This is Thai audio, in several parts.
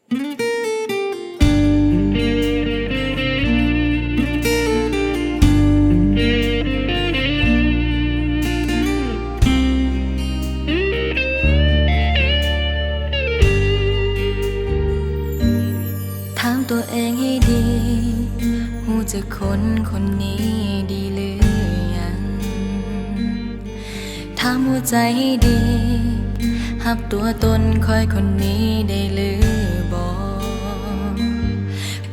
ถามตัวเองให้ดีหูจะคนคนนี้ดีหรือยังถามหัวใจให้ดีหับตัวตนคอยคนนี้ได้หรือบ่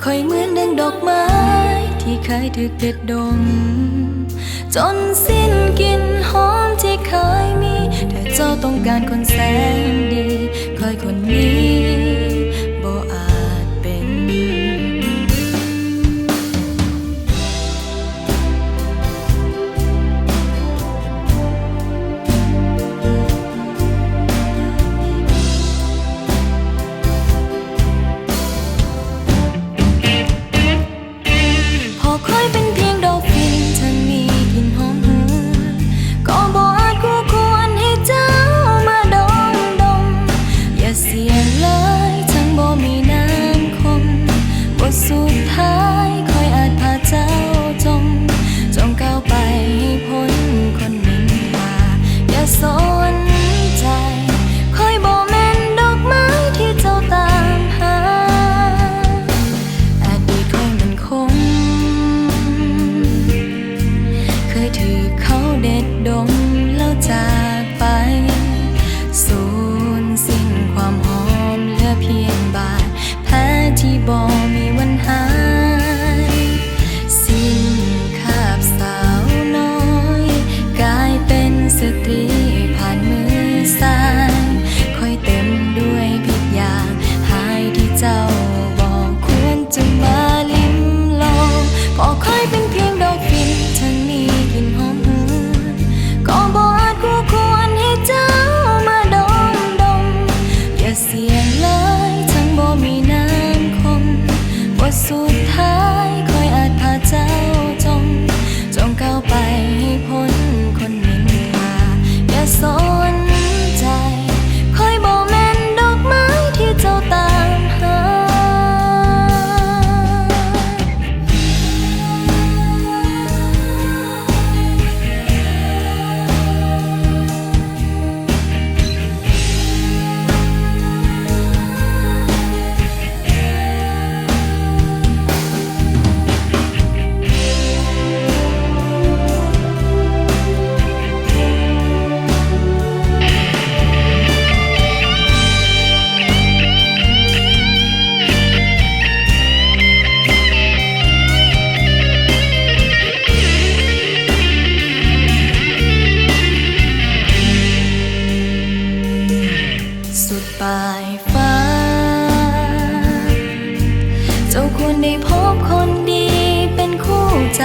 คอยเหมือนดังดอกไม้ที่เคยถูกเด็ดดมจนสิ้นกลิ่นหอมที่เคยมีถ้าเจ้าต้องการคนแสนดีคอยคนนี้บ่อาจเป็นพอคอยเป็นเพียงดอกฟินทั้งมีกลิ่นหอมหวนก็บ่อาจคู่ควรให้เจ้ามาดมอย่าเสียเลยทั้งบ่มีน้ำคมบทสุดท้ายคอยอาจพาเจ้าจงก้าวไปให้พ้นคนนินทาอย่าสนใจคอยบ่แม่นดอกไม้ที่เจ้าตามหาอดีตคอยมันคงเคยถือเขาเด็ดดมแล้วจากไปสูญสิ้นความหอมเหลือเพียงบาดแผลที่บ่มีวันหายสิ้นคาบสาวน้อยกลายเป็นสตรีผ่านมือซ้ายคอยเต็มด้วยพิษยาหายที่เจ้าบอกควรจะมาลิ้มลองพอคอยเป็นเพียงดอกฟินทั้งมีกลิ่นหอมหวนก็บ่อาจคู่ควรให้เจ้ามาดมอย่าเสี่ยงเลยทั้งบ่มีน้ำคมบทสุดท้ายคอยอาจพาเจ้าจงก้าวไปให้พ้นคนนินทาอย่าสนใจคอยบ่แม่นดอกไม้ที่เจ้าตามหาสุดปลายฟ้าเจ้าควรได้พบคนดีเป็นคู่ใจ